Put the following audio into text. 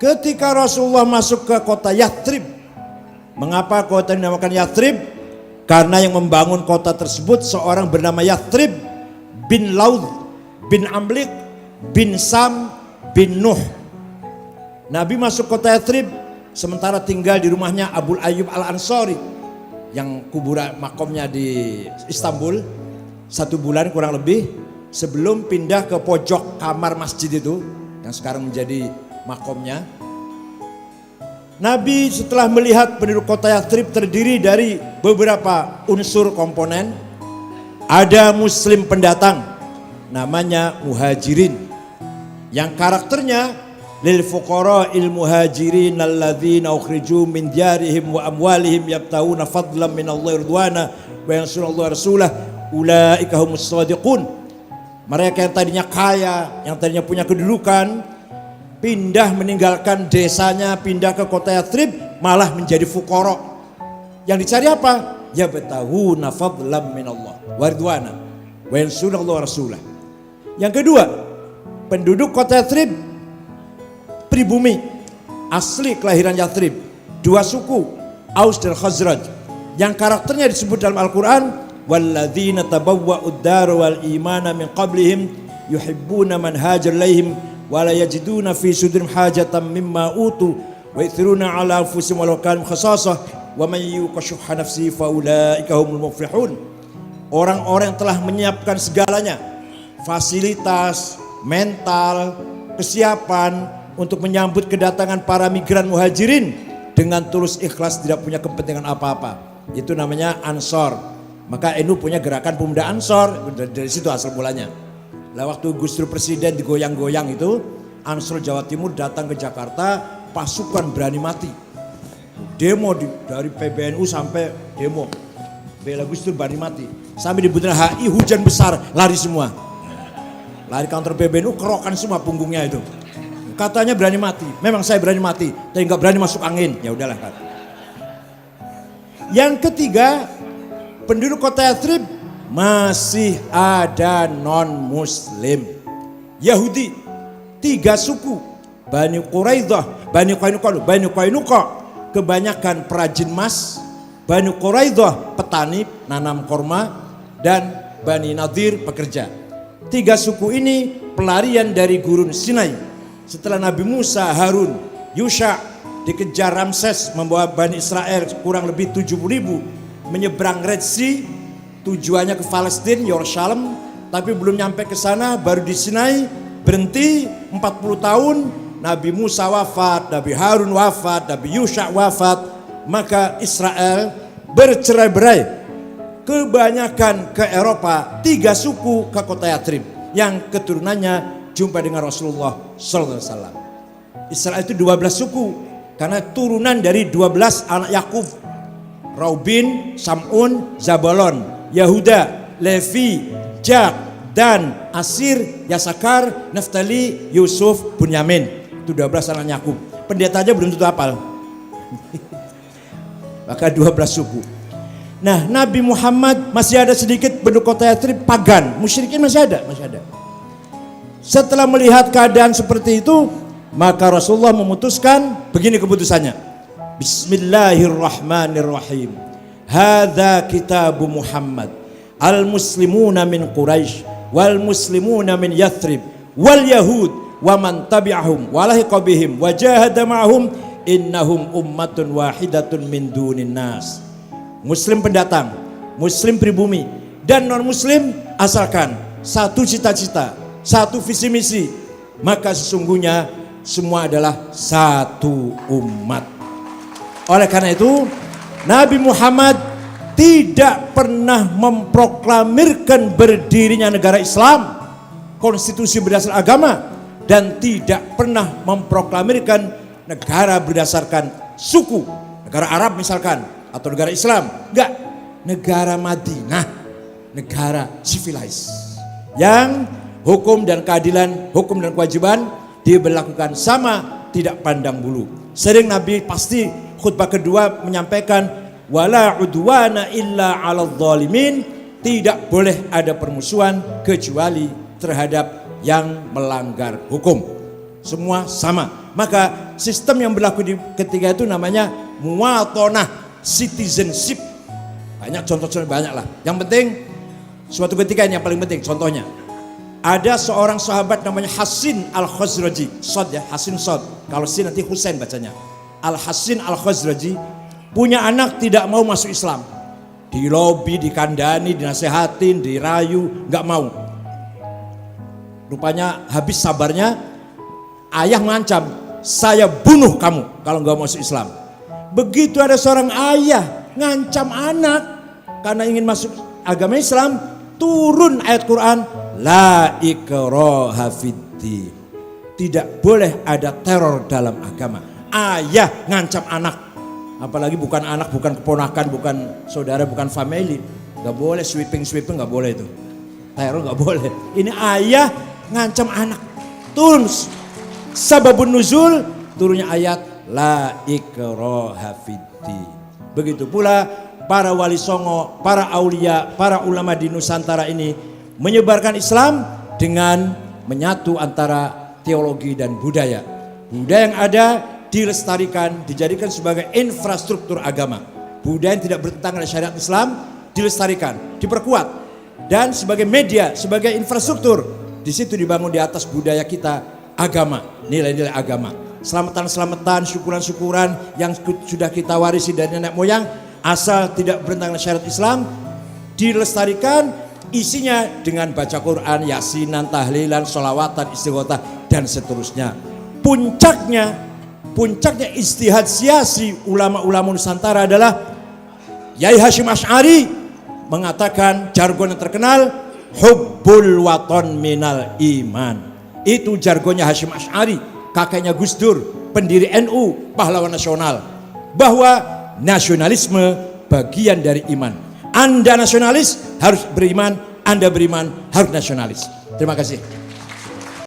Ketika Rasulullah masuk ke kota Yathrib, mengapa kota ini dinamakan Yathrib? Karena yang membangun kota tersebut seorang bernama Yathrib bin Laud bin Amlik bin Sam bin Nuh. Nabi masuk kota Yathrib sementara tinggal di rumahnya Abu Ayyub Al-Ansari yang kuburan makomnya di Istanbul 1 bulan kurang lebih sebelum pindah ke pojok kamar masjid itu yang sekarang menjadi makomnya. Nabi setelah melihat penduduk kota Yathrib terdiri dari beberapa unsur komponen. Ada muslim pendatang namanya muhajirin yang karakternya lil fuqara il muhajirin alladzina ukhriju min diyarihim wa amwalihim yabtaguna fadlan min Allah ridwana wa yansurullah rasulah ulaika humus shadiqun. Mereka yang tadinya kaya, yang tadinya punya kedudukan, pindah meninggalkan desanya, pindah ke kota Yathrib, malah menjadi fuqara. Yang dicari apa? Yabtaguna fadlan minallah wa ridwana wa yansurullah rasulah. Yang kedua, penduduk kota Yathrib pribumi, asli kelahiran Yathrib, 2 suku, Aus dan Khazraj, yang karakternya disebut dalam Al-Quran walladzina tabawwa'ud dara wal imana min qablihim yuhibbuna man hajar ilaihim wala yajiduna fi sudurihim hajatan mimma utu wa yithiruna ala anfusihim walau kanu khasasah wa man yuqa syuhha nafsihi fa ulaika humul muflihun. Orang-orang yang telah menyiapkan segalanya, fasilitas, mental, kesiapan untuk menyambut kedatangan para migran muhajirin dengan tulus ikhlas, tidak punya kepentingan apa-apa. Itu namanya Ansor. Maka NU punya gerakan pemuda Ansor, dari situ asal mulanya. Lah waktu Gus Dur presiden digoyang-goyang itu, Ansor Jawa Timur datang ke Jakarta, pasukan berani mati. Demo dari PBNU sampai demo. Bela Gus Dur berani mati. Sampai di Bundaran HI hujan besar, lari semua. Lari kantor PBNU, kerokan semua punggungnya itu. Katanya berani mati. Memang saya berani mati, tapi nggak berani masuk angin. Ya udahlah. Yang ketiga, penduduk kota Yathrib masih ada non-muslim. Yahudi, 3 suku. Bani Quraidah, Bani Qainuqa, kebanyakan perajin emas. Bani Quraidah, petani, nanam korma. Dan Bani Nadir, pekerja. 3 suku ini pelarian dari gurun Sinai. Setelah Nabi Musa, Harun, Yusha dikejar Ramses membawa Bani Israel kurang lebih 70.000 menyeberang Red Sea, tujuannya ke Palestina, Yerusalem, tapi belum nyampe ke sana, baru di Sinai berhenti 40 tahun. Nabi Musa wafat, Nabi Harun wafat, Nabi Yusha wafat, maka Israel bercerai-berai. Kebanyakan ke Eropa, 3 suku ke kota Yathrib yang keturunannya jumpa dengan Rasulullah SAW. Israel itu 12 suku karena turunan dari 12 anak Yakub. Raubin, Sam'un, Zabalon, Yahuda, Levi, Jak, Dan, Asir, Yasakar, Naftali, Yusuf, Bunyamin. Itu 12 anak Yakub. Pendeta aja belum tentu hafal. Maka 12 suku. Nah, Nabi Muhammad masih ada sedikit penduduk kota Yathrib pagan, musyrikin masih ada. Setelah melihat keadaan seperti itu, maka Rasulullah memutuskan begini keputusannya. Bismillahirrahmanirrahim. Hadza kitabu Muhammad. Al-muslimuna min Quraisy wal muslimuna min Yathrib wal yahud wa man tabi'ahum wa lahiqa bihim wa jahada ma'hum innahum ummatun wahidatun min dunin nas. Muslim pendatang, muslim pribumi, dan non muslim asalkan satu cita-cita, satu visi misi, maka sesungguhnya semua adalah satu umat. Oleh karena itu, Nabi Muhammad tidak pernah memproklamirkan berdirinya negara Islam, konstitusi berdasar agama, dan tidak pernah memproklamirkan negara berdasarkan suku, negara Arab misalkan, atau negara Islam. Enggak, negara Madinah, negara civilized, yang hukum dan keadilan, hukum dan kewajiban diberlakukan sama, tidak pandang bulu. Sering Nabi pasti khutbah kedua menyampaikan wala udwana illa 'alal zalimin, tidak boleh ada permusuhan kecuali terhadap yang melanggar hukum. Semua sama. Maka sistem yang berlaku di ketiga itu namanya muwatonah, citizenship. Banyak contoh-contoh, banyak lah. Yang penting suatu ketika ini yang paling penting contohnya. Ada seorang sahabat namanya Hasin al-Khazraji. Sod ya, Hasin Sod. Kalau sin nanti Husain bacanya. Al-Hasin al-Khazraji punya anak tidak mau masuk Islam. Di lobi, dikandani, dinasehatin, dirayu, nggak mau. Rupanya habis sabarnya, ayah mengancam, saya bunuh kamu kalau nggak masuk Islam. Begitu ada seorang ayah ngancam anak karena ingin masuk agama Islam, turun ayat Quran, la ikraha fiddin. Tidak boleh ada teror dalam agama. Ayah ngancam anak, apalagi bukan anak, bukan keponakan, bukan saudara, bukan family, nggak boleh sweeping nggak boleh itu, teror nggak boleh. Ini ayah ngancam anak. Turun sababun nuzul, turunnya ayat la ikraha fiddin. Begitu pula para wali songo, para aulia, para ulama di Nusantara ini menyebarkan Islam dengan menyatu antara teologi dan budaya. Budaya yang ada dilestarikan, dijadikan sebagai infrastruktur agama. Budaya yang tidak bertentangan dengan syariat Islam dilestarikan, diperkuat, dan sebagai media, sebagai infrastruktur. Di situ dibangun di atas budaya kita, agama, nilai-nilai agama. Selamatan-selamatan, syukuran-syukuran yang sudah kita warisi dari nenek moyang, asal tidak bertentangan dengan syariat Islam, dilestarikan, isinya dengan baca Quran, yasinan, tahlilan, sholawatan, istighotah, dan seterusnya. Puncaknya istihad siasi ulama-ulama Nusantara adalah Yai Hasyim Asy'ari mengatakan jargon yang terkenal, hubbul waton minal iman. Itu jargonnya Hasyim Asy'ari, kakeknya Gus Dur, pendiri NU, pahlawan nasional. Bahwa nasionalisme bagian dari iman. Anda nasionalis harus beriman, Anda beriman harus nasionalis. Terima kasih.